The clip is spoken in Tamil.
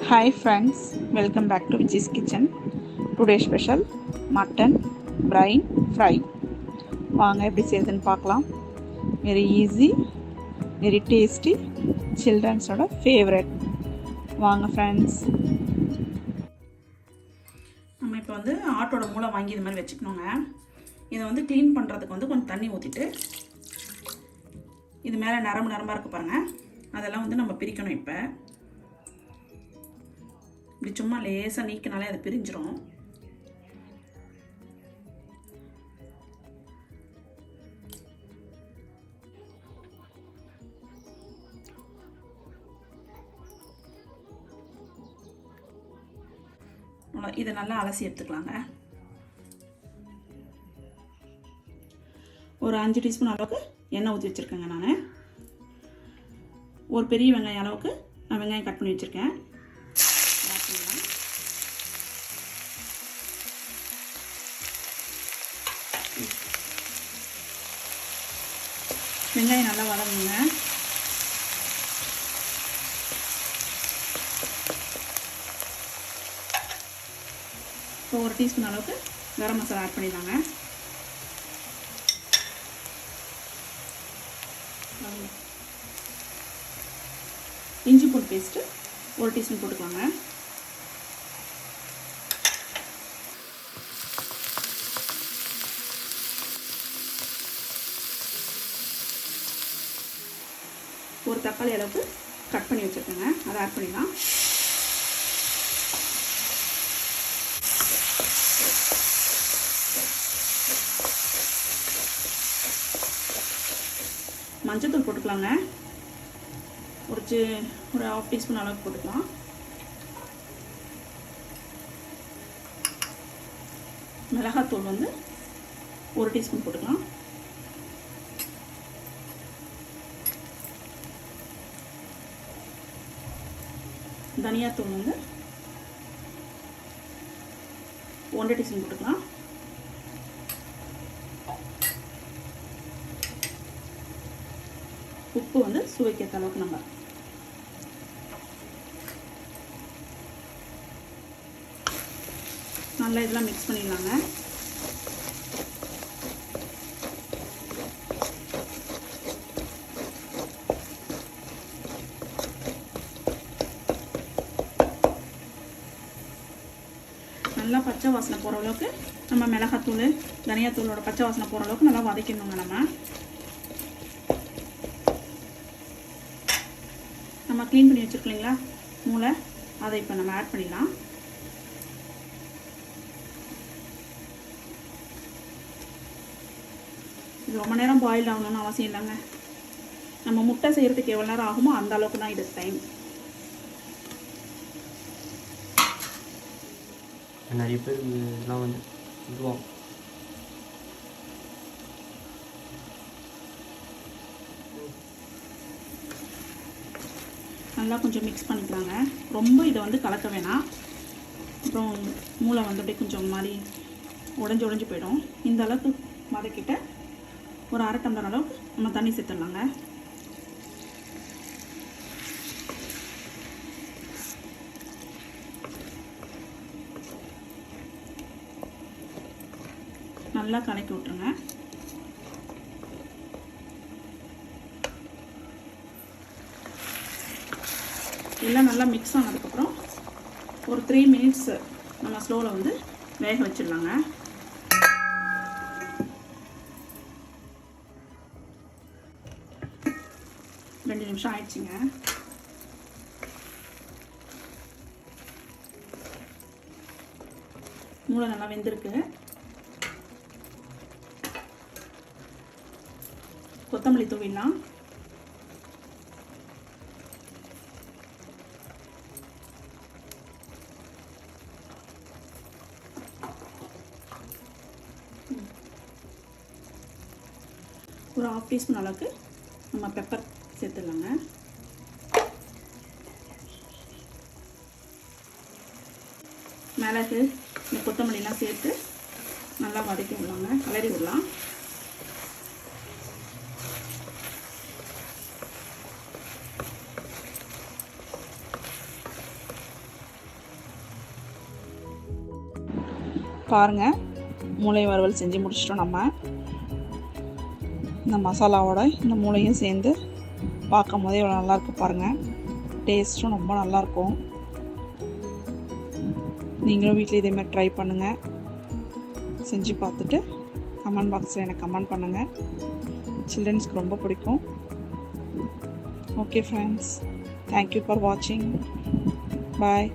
Hi friends, welcome back to Vichi's Kitchen. Today special mutton brain fry. வாங்க எப்படி செய்யுதுன்னு பார்க்கலாம். Very easy, very tasty, children's-ஓட favorite. வாங்க friends. நம்ம இப்போ வந்து ஆட்டோட மூளை வாங்கி இது மாதிரி வச்சுக்கணுங்க. இதை வந்து க்ளீன் பண்ணுறதுக்கு வந்து கொஞ்சம் தண்ணி ஊற்றிட்டு இது மேலே நரம்பாக இருக்குது பாருங்கள், அதெல்லாம் வந்து நம்ம பிரிக்கணும். இப்போ இப்படி சும்மா லேசாக நீக்கினாலே அது பிரிஞ்சிரும். இதை நல்லா அலசி எடுத்துக்கலாங்க. ஒரு 5 டீஸ்பூன் அளவுக்கு எண்ணெய் ஊற்றி வச்சுருக்கேங்க. நான் ஒரு பெரிய வெங்காயம் அளவுக்கு நான் வெங்காயம் கட் பண்ணி வச்சுருக்கேன். வெங்காயம் நல்லா வதங்குங்க. இப்போ ஒரு டீஸ்பூன் அளவுக்கு கரம் மசாலா ஆட் பண்ணிடலாங்க. இஞ்சி பூண்டு பேஸ்ட்டு ஒரு டீஸ்பூன் போட்டுக்கலாங்க. ஒரு தக்காளி அளவுக்கு கட் பண்ணி வச்சுருக்கேங்க, அதை ஆட் பண்ணிடலாம். மஞ்சத்தூள் போட்டுக்கலாங்க. ஒரு 1/2 டீஸ்பூன் அளவுக்கு போட்டுக்கலாம். மிளகாத்தூள் வந்து 1 டீஸ்பூன் போட்டுக்கலாம். தனியாத்தூள் வந்து 1 டீஸ்பூன் போட்டுக்கலாம். உப்பு வந்து சுவைக்கேற்ற அளவுக்கு நம்ம நல்லா இதெல்லாம் மிக்ஸ் பண்ணிடலாங்க. நல்லா பச்சை வாசனை போகிற அளவுக்கு நம்ம மிளகாத்தூள் தனியாத்தூளோட பச்சை வாசனை போகிற அளவுக்கு நல்லா வதக்கணுங்க. நம்ம க்ளீன் பண்ணி வச்சுருக்கீங்களா மூளை, அதை இப்போ நம்ம ஆட் பண்ணிடலாம். இது ரொம்ப நேரம் பாயில் ஆகணும்னு அவசியம் இல்லைங்க. நம்ம முட்டை செய்கிறதுக்கு எவ்வளோ நேரம் ஆகுமோ அந்த அளவுக்கு தான் இது டைம். நிறைய பேர் இதெல்லாம் வந்து சொல்லுவோம். நல்லா கொஞ்சம் மிக்ஸ் பண்ணிக்கலாங்க. ரொம்ப இதை வந்து கலக்க வேணாம், அப்புறம் மூளை வந்து அப்படியே கொஞ்சம் மாதிரி உடஞ்சி போயிடும். இந்த அளவுக்கு வதக்கிட்ட ஒரு 1/2 டம்ளர் அளவுக்கு நம்ம தண்ணி சேர்த்துடலாங்க. நல்லா கலக்கி விட்டுருங்க. எல்லாம் நல்லா மிக்ஸ் ஆனதுக்கப்புறம் ஒரு 3 மினிட்ஸ் நம்ம ஸ்லோவில் வந்து வேக வச்சிடலாங்க. ரெண்டு நிமிஷம் ஆயிடுச்சுங்க. மூளை நல்லா வெந்திருக்கு. கொத்தமல்லி தூவிடலாம். ஒரு 1/2 டீஸ்பூன் அளவுக்கு நம்ம பெப்பர் சேர்த்துடலாங்க. மிளகு இந்த கொத்தமல்லிலாம் சேர்த்து நல்லா வதக்கி விடலாங்க, கலரி விடலாம். பாருங்கள், மூளை வறுவல் செஞ்சு முடிச்சிட்டோம். நம்ம இந்த மசாலாவோட இந்த மூளையும் சேர்ந்து பார்க்கும் போதே இவ்வளோ நல்லாயிருக்கு பாருங்கள். டேஸ்ட்டும் ரொம்ப நல்லாயிருக்கும். நீங்களும் வீட்டில் இதேமாதிரி ட்ரை பண்ணுங்கள். செஞ்சு பார்த்துட்டு கமெண்ட் பாக்ஸில் எனக்கு கமெண்ட் பண்ணுங்கள். சில்ட்ரன்ஸ்க்கு ரொம்ப பிடிக்கும். ஓகே ஃப்ரெண்ட்ஸ், தேங்க்யூ ஃபார் வாட்சிங். பாய்.